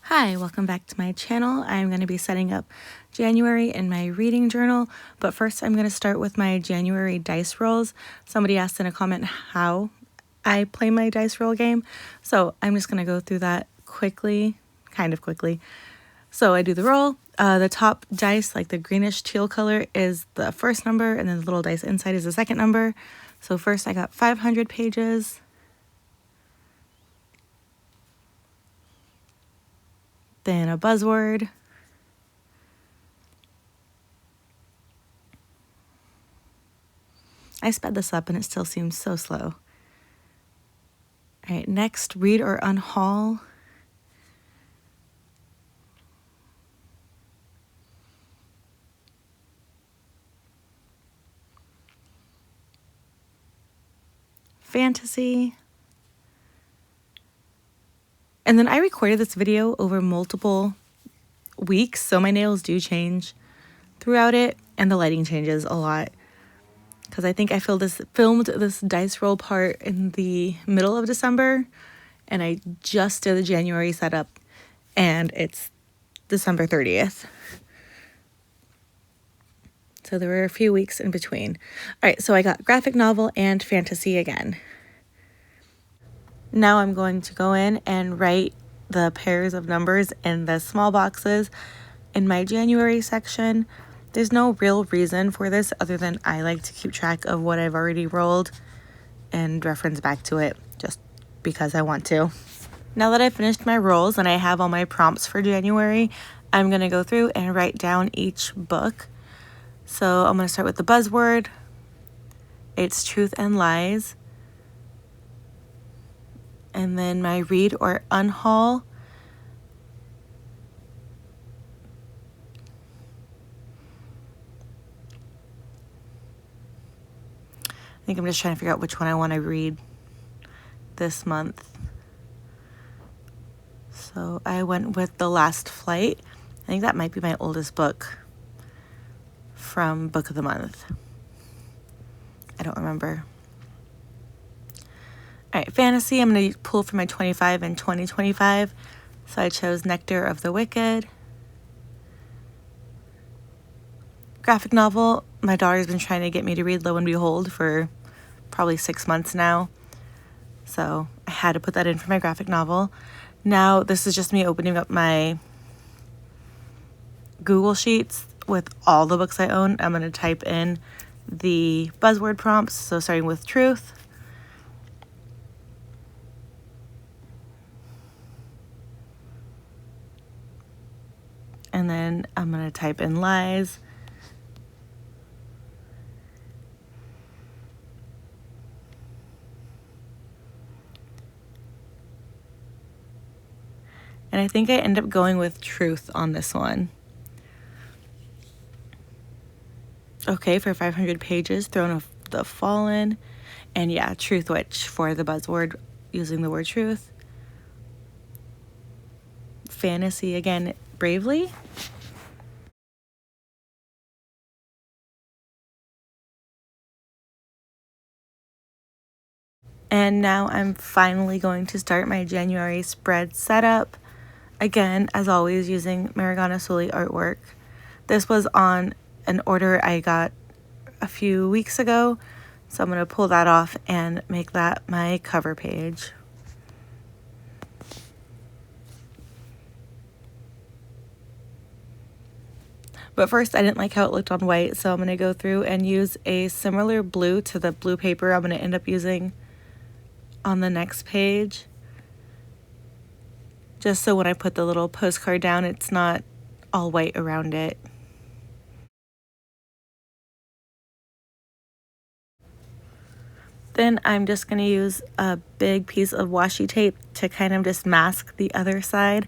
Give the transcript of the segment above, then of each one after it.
Hi, welcome back to my channel. I'm going to be setting up January in my reading journal, but first I'm going to start with my January dice rolls. Somebody asked in a comment how I play my dice roll game, so I'm just going to go through that quickly, kind of quickly. So I do the roll. The top dice, like the greenish teal color, is the first number, and then the little dice inside is the second number. So first I got 500 pages. Then a buzzword. I sped this up and it still seems so slow. All right, next, read or unhaul. Fantasy. And then I recorded this video over multiple weeks, so my nails do change throughout it, and the lighting changes a lot. Because I think I filmed this dice roll part in the middle of December, and I just did the January setup, and it's December 30th. So there were a few weeks in between. All right, so I got graphic novel and fantasy again. Now I'm going to go in and write the pairs of numbers in the small boxes in my January section. There's no real reason for this other than I like to keep track of what I've already rolled and reference back to it just because I want to. Now that I've finished my rolls and I have all my prompts for January, I'm going to go through and write down each book. So I'm going to start with the buzzword. It's truth and lies. And then my read or unhaul. I think I'm just trying to figure out which one I want to read this month. So I went with The Last Flight. I think that might be my oldest book from Book of the Month. I don't remember. All right, fantasy, I'm going to pull from my 25 and 2025. So I chose Nectar of the Wicked. Graphic novel, my daughter's been trying to get me to read Lo and Behold for probably 6 months now. So I had to put that in for my graphic novel. Now this is just me opening up my Google Sheets with all the books I own. I'm going to type in the buzzword prompts, so starting with truth. And then I'm going to type in lies. And I think I end up going with truth on this one. Okay, for 500 pages, Throne of the Fallen. And yeah, Truth Witch for the buzzword, using the word truth. Fantasy, again, Bravely. And now I'm finally going to start my January spread setup. Again, as always, using Marigona Suli artwork. This was on an order I got a few weeks ago, so I'm going to pull that off and make that my cover page. But first, I didn't like how it looked on white, so I'm going to go through and use a similar blue to the blue paper I'm going to end up using on the next page. Just so when I put the little postcard down, it's not all white around it. Then I'm just going to use a big piece of washi tape to kind of just mask the other side.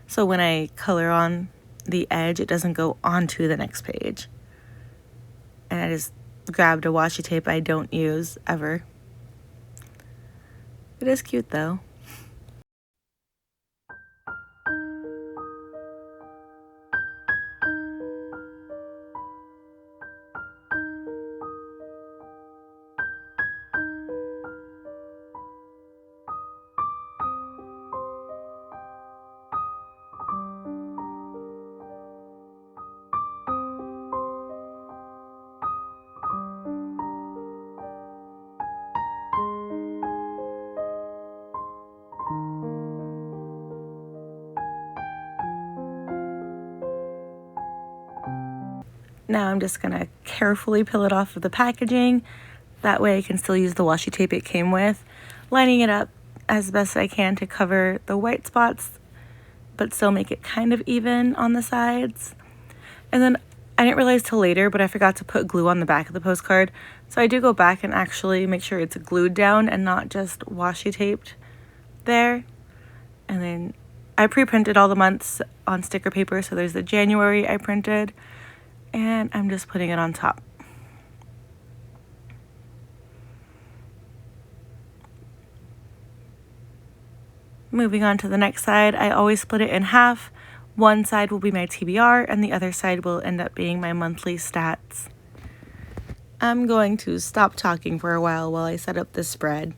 So when I color on the edge, it doesn't go onto the next page. And I just grabbed a washi tape I don't use ever. It is cute though. Now I'm just gonna carefully peel it off of the packaging. That way I can still use the washi tape it came with, lining it up as best I can to cover the white spots, but still make it kind of even on the sides. And then I didn't realize till later, but I forgot to put glue on the back of the postcard. So I do go back and actually make sure it's glued down and not just washi taped there. And then I pre-printed all the months on sticker paper, so there's the January I printed, and I'm just putting it on top. Moving on to the next side, I always split it in half. One side will be my TBR and the other side will end up being my monthly stats. I'm going to stop talking for a while I set up this spread.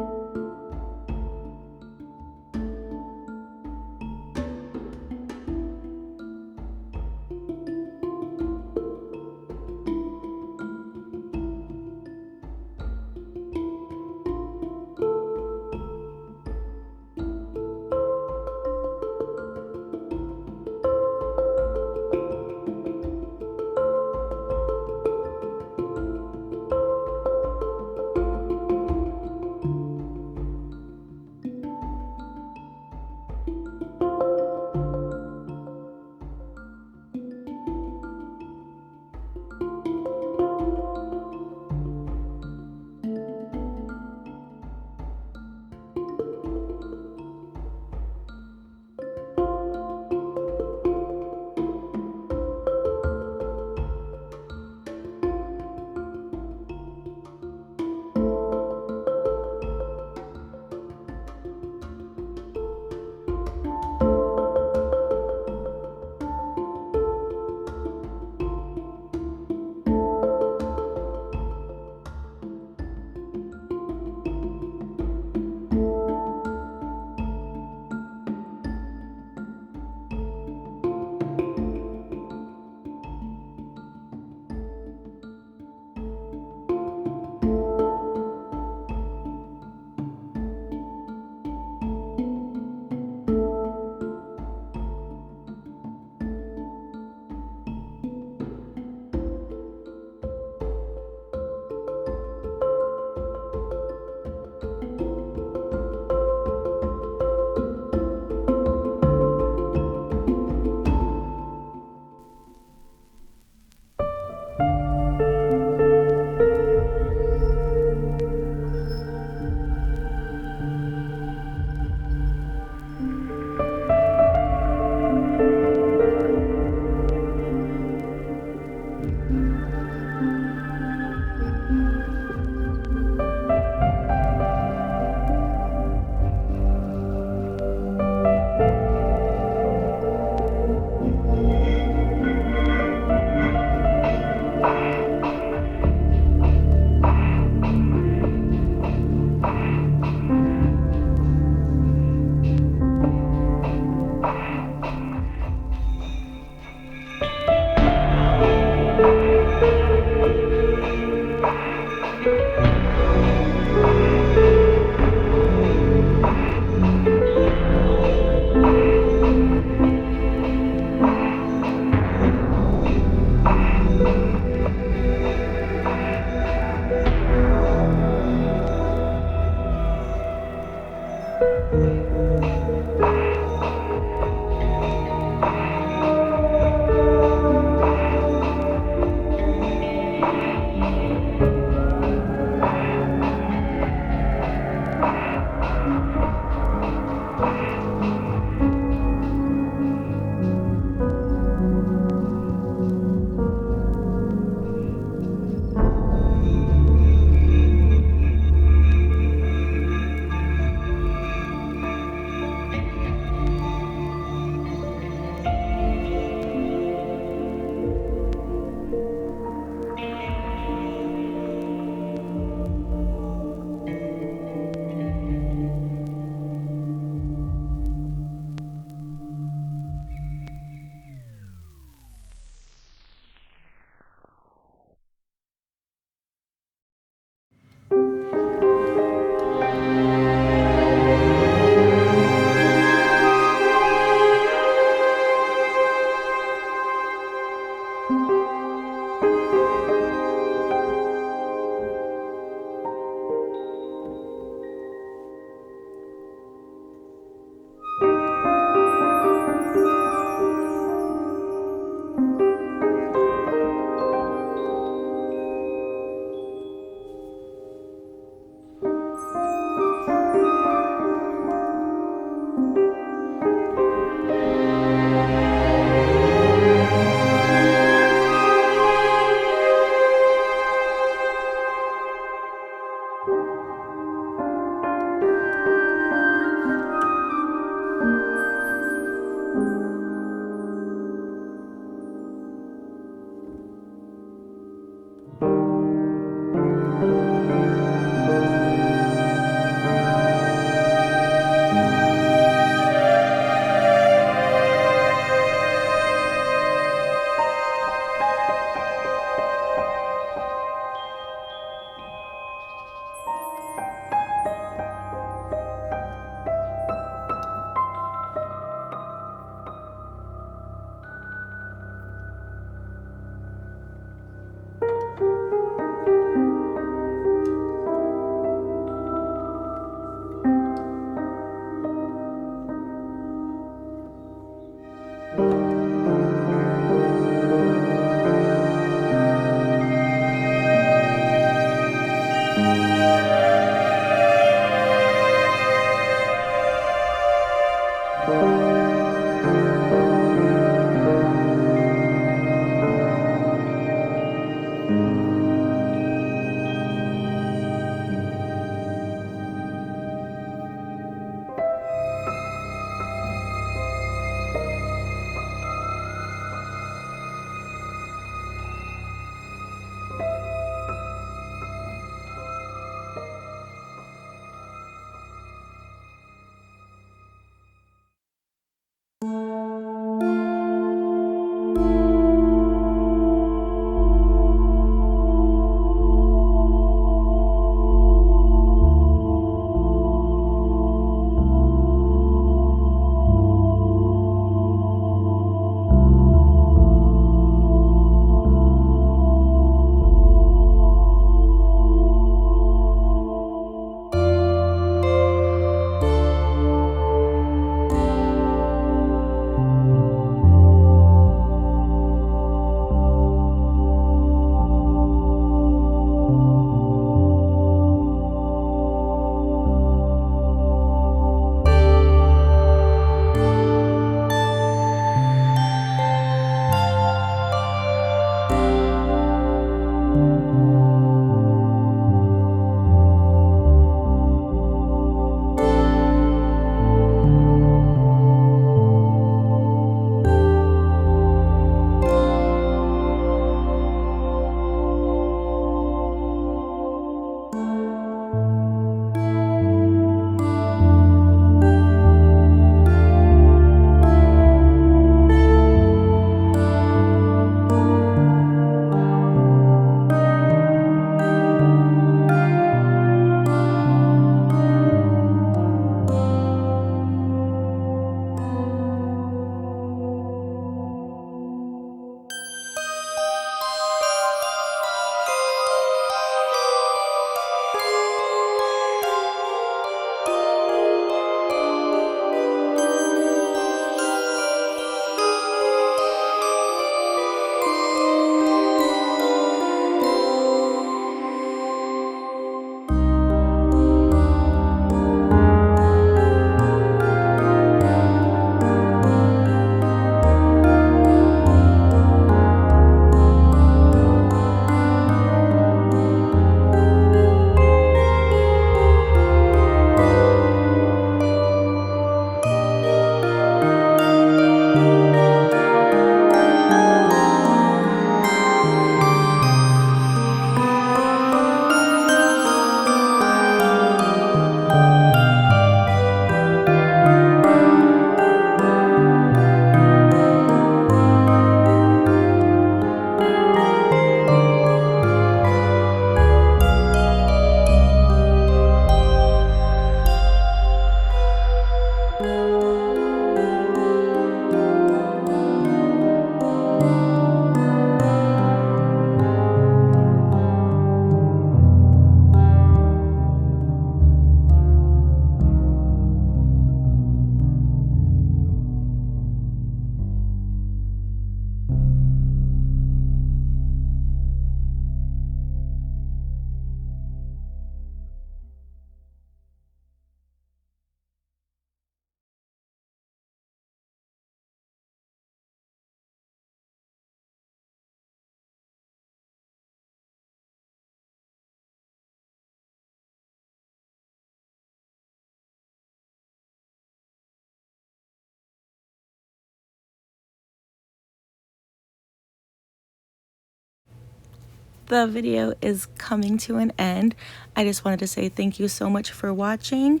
The video is coming to an end. I just wanted to say thank you so much for watching.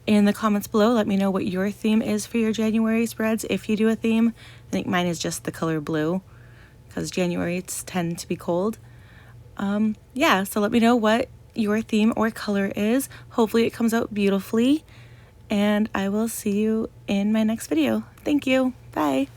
In the comments below, let me know what your theme is for your January spreads, if you do a theme. I think mine is just the color blue, because Januaries tend to be cold. Yeah, so let me know what your theme or color is. Hopefully it comes out beautifully, and I will see you in my next video. Thank you. Bye.